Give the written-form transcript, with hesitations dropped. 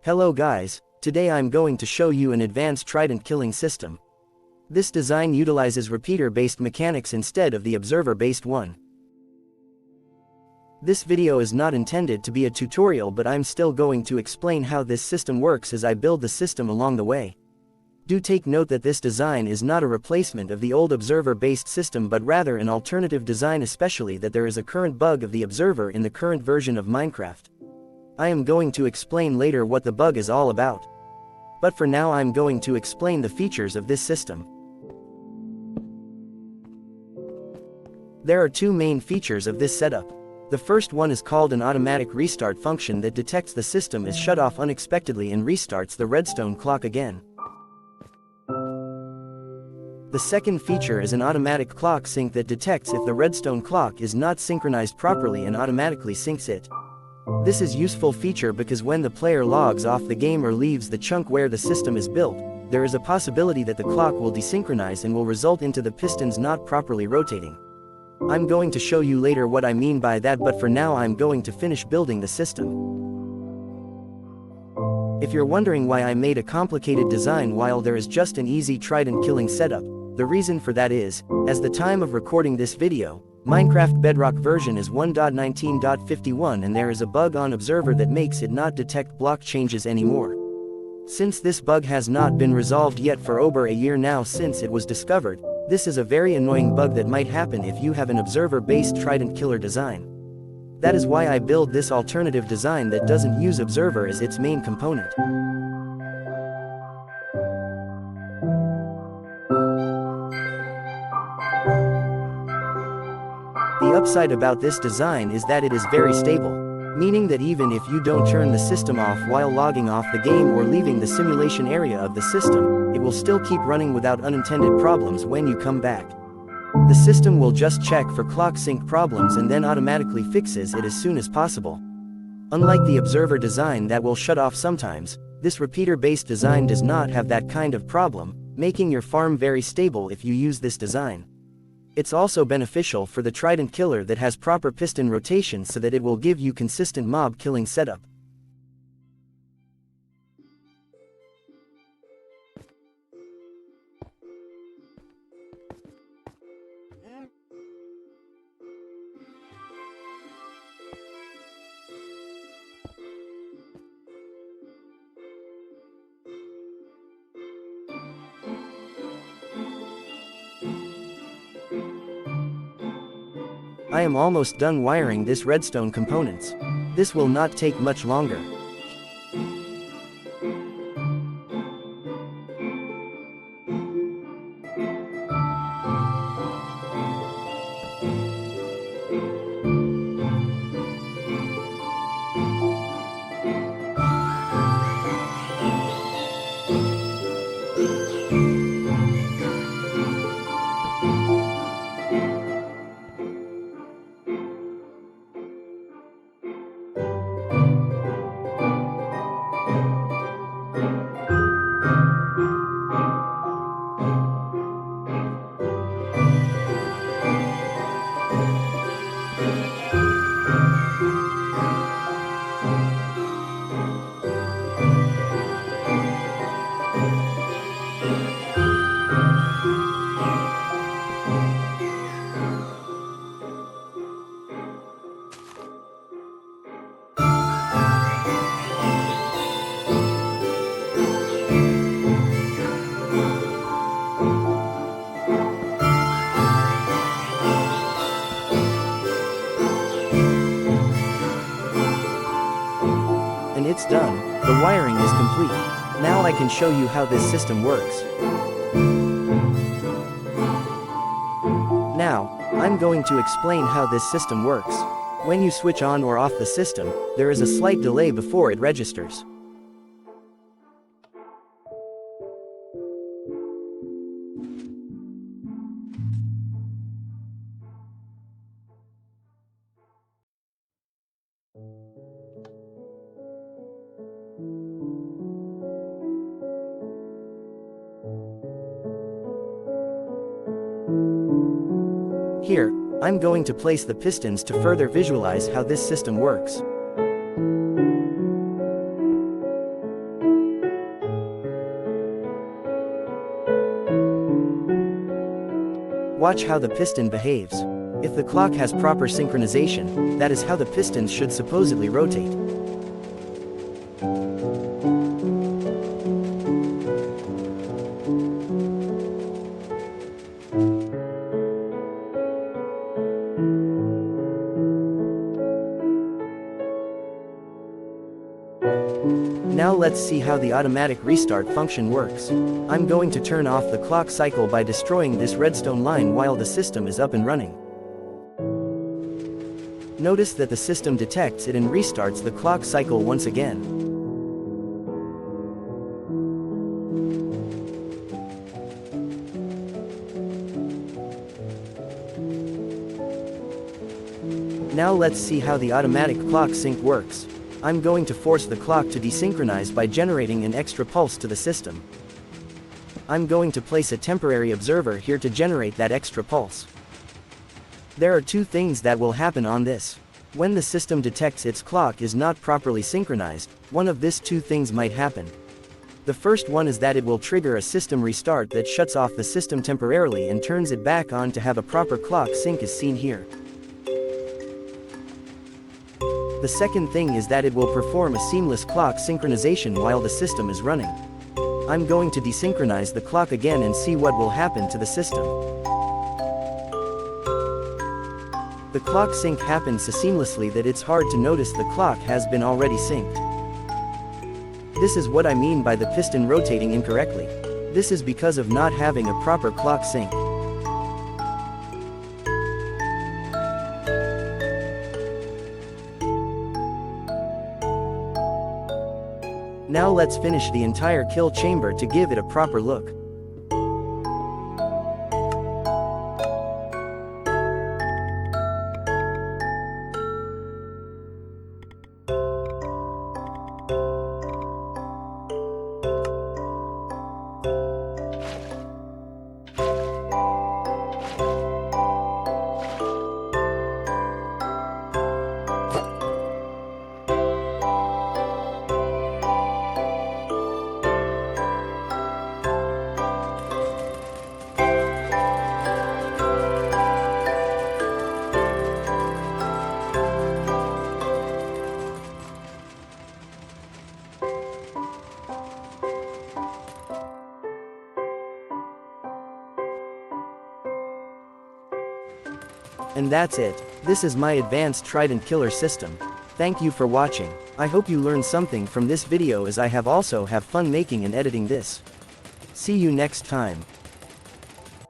Hello guys, today I'm going to show you an advanced Trident killing system. This design utilizes repeater-based mechanics instead of the observer-based one. This video is not intended to be a tutorial, but I'm still going to explain how this system works as I build the system along the way. Do take note that this design is not a replacement of the old observer-based system but rather an alternative design, especially that there is a current bug of the observer in the current version of Minecraft. I am going to explain later what the bug is all about. But for now I'm going to explain the features of this system. There are two main features of this setup. The first one is called an automatic restart function that detects the system is shut off unexpectedly and restarts the redstone clock again. The second feature is an automatic clock sync that detects if the redstone clock is not synchronized properly and automatically syncs it. This is a useful feature because when the player logs off the game or leaves the chunk where the system is built, there is a possibility that the clock will desynchronize and will result into the pistons not properly rotating. I'm going to show you later what I mean by that, but for now I'm going to finish building the system. If you're wondering why I made a complicated design while there is just an easy Trident killing setup, the reason for that is, as the time of recording this video, Minecraft Bedrock version is 1.19.51 and there is a bug on Observer that makes it not detect block changes anymore. Since this bug has not been resolved yet for over a year now since it was discovered, this is a very annoying bug that might happen if you have an observer-based Trident killer design. That is why I build this alternative design that doesn't use Observer as its main component. The upside about this design is that it is very stable, meaning that even if you don't turn the system off while logging off the game or leaving the simulation area of the system, it will still keep running without unintended problems when you come back. The system will just check for clock sync problems and then automatically fixes it as soon as possible. Unlike the observer design that will shut off sometimes, this repeater-based design does not have that kind of problem, making your farm very stable if you use this design. It's also beneficial for the Trident killer that has proper piston rotation so that it will give you consistent mob killing setup. I am almost done wiring this redstone components. This will not take much longer. It's done, the wiring is complete. Now I can show you how this system works. Now, I'm going to explain how this system works. When you switch on or off the system, there is a slight delay before it registers. Here, I'm going to place the pistons to further visualize how this system works. Watch how the piston behaves. If the clock has proper synchronization, that is how the pistons should supposedly rotate. Now let's see how the automatic restart function works. I'm going to turn off the clock cycle by destroying this redstone line while the system is up and running. Notice that the system detects it and restarts the clock cycle once again. Now let's see how the automatic clock sync works. I'm going to force the clock to desynchronize by generating an extra pulse to the system. I'm going to place a temporary observer here to generate that extra pulse. There are two things that will happen on this. When the system detects its clock is not properly synchronized, one of these two things might happen. The first one is that it will trigger a system restart that shuts off the system temporarily and turns it back on to have a proper clock sync as seen here. The second thing is that it will perform a seamless clock synchronization while the system is running. I'm going to desynchronize the clock again and see what will happen to the system. The clock sync happens so seamlessly that it's hard to notice the clock has been already synced. This is what I mean by the piston rotating incorrectly. This is because of not having a proper clock sync. Now let's finish the entire kill chamber to give it a proper look. And that's it. This is my advanced Trident killer system. Thank you for watching. I hope you learned something from this video as I have also have fun making and editing this. See you next time.